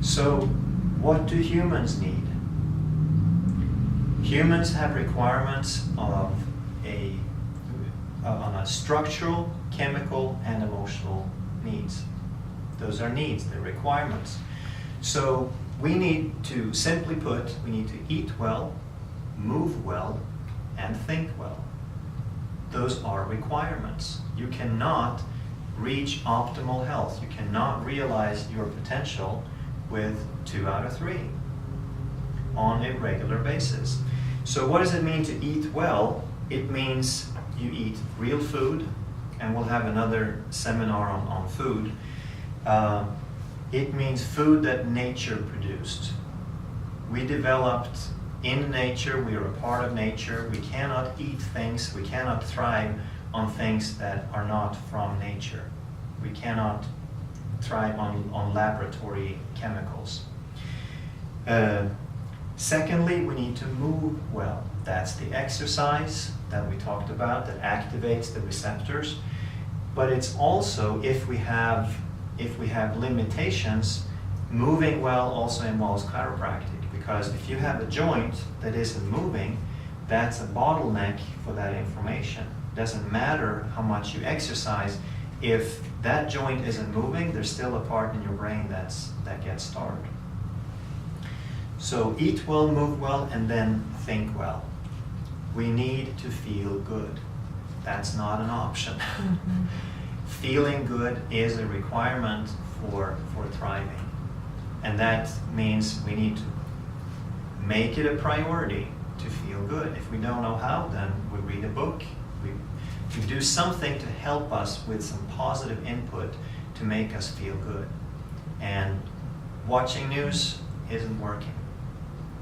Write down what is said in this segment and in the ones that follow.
So, what do humans need? Humans have requirements on a structural, chemical, and emotional needs. Those are needs, they're requirements. So we need to, simply put, we need to eat well, move well, and think well. Those are requirements. You cannot reach optimal health. You cannot realize your potential with 2 out of 3 on a regular basis. So what does it mean to eat well? It means you eat real food, and we'll have another seminar on food. It means food that nature produced. We developed in nature, we are a part of nature. We cannot eat things, we cannot thrive on things that are not from nature. We cannot thrive on laboratory chemicals. Secondly, we need to move well. That's the exercise that we talked about that activates the receptors. But it's also, if we have limitations, moving well also involves chiropractic. Because if you have a joint that isn't moving, that's a bottleneck for that information. It doesn't matter how much you exercise. If that joint isn't moving, there's still a part in your brain that gets starved. So eat well, move well, and then think well. We need to feel good. That's not an option. Mm-hmm. Feeling good is a requirement for thriving. And that means we need to make it a priority to feel good. If we don't know how, then we read a book. We do something to help us with some positive input to make us feel good. And watching news isn't working.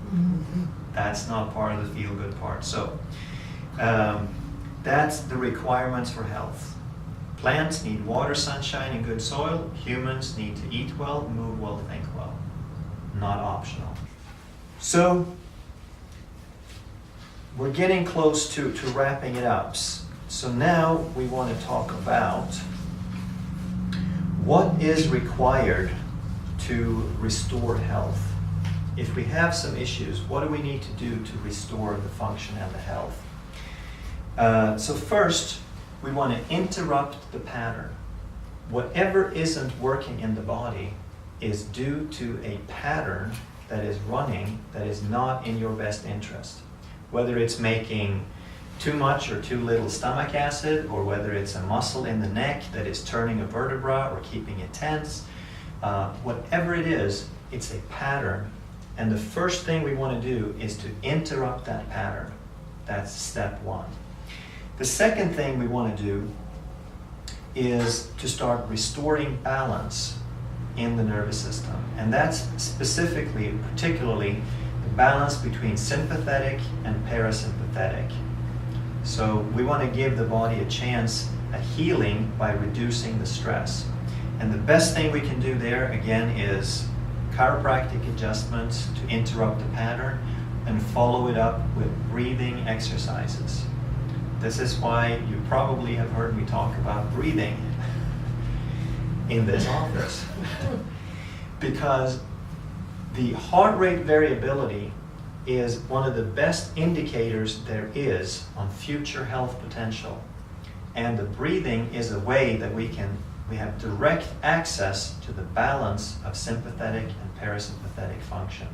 Mm-hmm. That's not part of the feel-good part. So that's the requirements for health. Plants need water, sunshine, and good soil. Humans need to eat well, move well, think well. Not optional. So we're getting close to wrapping it up. So now we want to talk about what is required to restore health. If we have some issues, what do we need to do to restore the function and the health? So first, we want to interrupt the pattern. Whatever isn't working in the body is due to a pattern that is running that is not in your best interest. Whether it's making too much or too little stomach acid, or whether it's a muscle in the neck that is turning a vertebra or keeping it tense, whatever it is, it's a pattern. And the first thing we want to do is to interrupt that pattern. That's step one. The second thing we want to do is to start restoring balance in the nervous system. And that's specifically, particularly, the balance between sympathetic and parasympathetic. So we want to give the body a chance at healing by reducing the stress. And the best thing we can do there, again, is chiropractic adjustments to interrupt the pattern and follow it up with breathing exercises. This is why you probably have heard me talk about breathing in this office. Because the heart rate variability is one of the best indicators there is on future health potential. And the breathing is a way that we have direct access to the balance of sympathetic and parasympathetic function.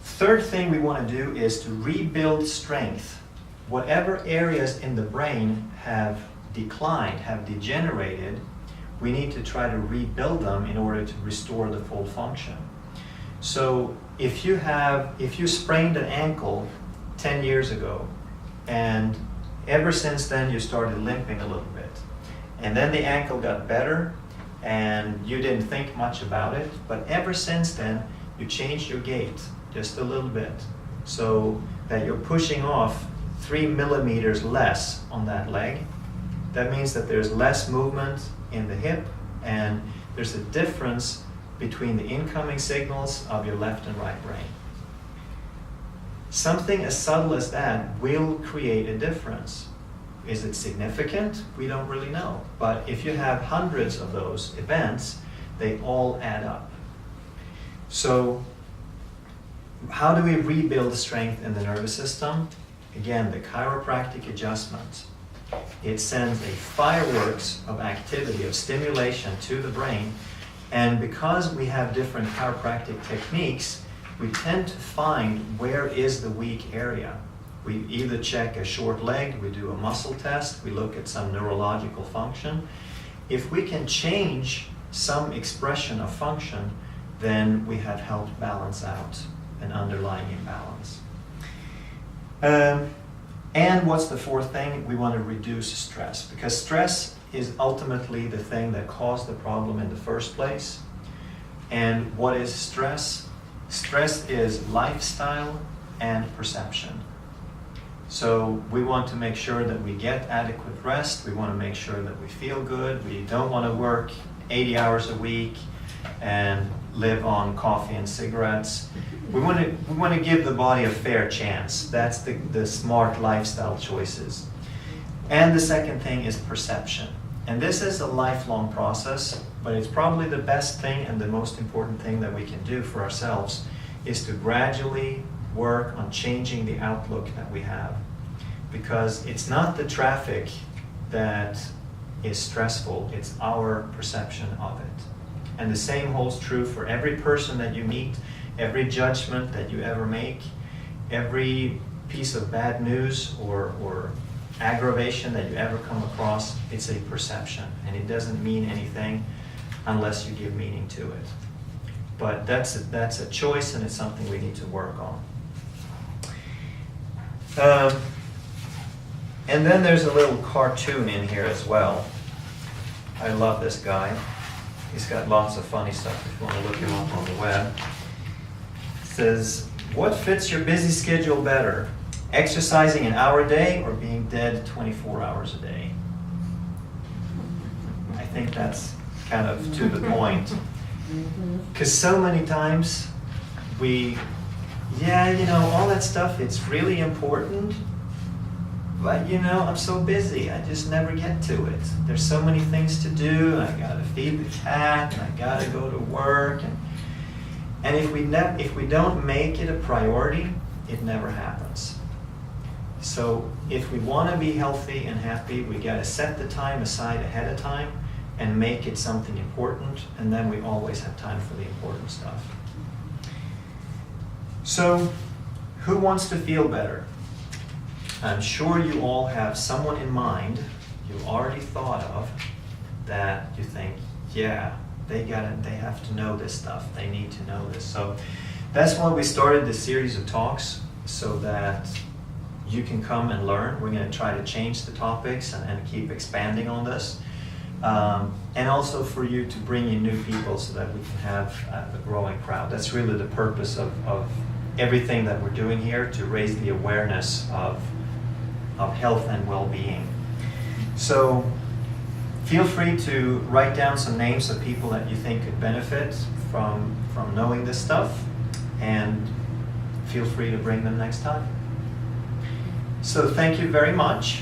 Third thing we want to do is to rebuild strength. Whatever areas in the brain have declined, have degenerated, we need to try to rebuild them in order to restore the full function. So if you sprained an ankle 10 years ago, and ever since then you started limping a little bit, and then the ankle got better, and you didn't think much about it, but ever since then you changed your gait just a little bit, so that you're pushing off 3 millimeters less on that leg. That means that there's less movement in the hip, and there's a difference between the incoming signals of your left and right brain. Something as subtle as that will create a difference. Is it significant? We don't really know. But if you have hundreds of those events, they all add up. So how do we rebuild strength in the nervous system? Again, the chiropractic adjustment. It sends a fireworks of activity, of stimulation to the brain, and because we have different chiropractic techniques, we tend to find where is the weak area. We either check a short leg, we do a muscle test, we look at some neurological function. If we can change some expression of function, then we have helped balance out an underlying imbalance. And what's the fourth thing? We want to reduce stress, because stress is ultimately the thing that caused the problem in the first place. And what is stress? Stress is lifestyle and perception. So we want to make sure that we get adequate rest. We want to make sure that we feel good. We don't want to work 80 hours a week and live on coffee and cigarettes. We want to give the body a fair chance. That's the smart lifestyle choices. And the second thing is perception. And this is a lifelong process, but it's probably the best thing and the most important thing that we can do for ourselves is to gradually work on changing the outlook that we have. Because it's not the traffic that is stressful, it's our perception of it. And the same holds true for every person that you meet, every judgment that you ever make, every piece of bad news or aggravation that you ever come across. It's a perception, and it doesn't mean anything unless you give meaning to it. But that's a choice, and it's something we need to work on. And then there's a little cartoon in here as well. I love this guy. He's got lots of funny stuff if you want to look him up on the web. It says, what fits your busy schedule better? Exercising an hour a day or being dead 24 hours a day? I think that's kind of to the point. Because so many times all that stuff, it's really important, but I'm so busy, I just never get to it. There's so many things to do, I gotta feed the cat, and I gotta go to work, and if we don't make it a priority, it never happens. So if we want to be healthy and happy, we gotta set the time aside ahead of time and make it something important, and then we always have time for the important stuff. So, who wants to feel better? I'm sure you all have someone in mind you already thought of that you think, yeah, they have to know this stuff. They need to know this. So that's why we started this series of talks, so that you can come and learn. We're going to try to change the topics and keep expanding on this. And also for you to bring in new people so that we can have a growing crowd. That's really the purpose of everything that we're doing here, to raise the awareness of health and well-being. So feel free to write down some names of people that you think could benefit from knowing this stuff, and feel free to bring them next time. So thank you very much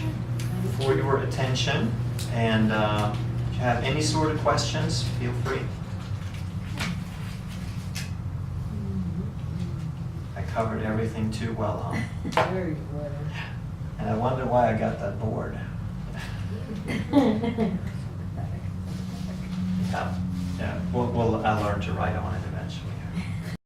for your attention, and if you have any sort of questions, feel free. I covered everything too well, huh? Very good. And I wonder why I got that bored. Yeah. I'll learn to write on it.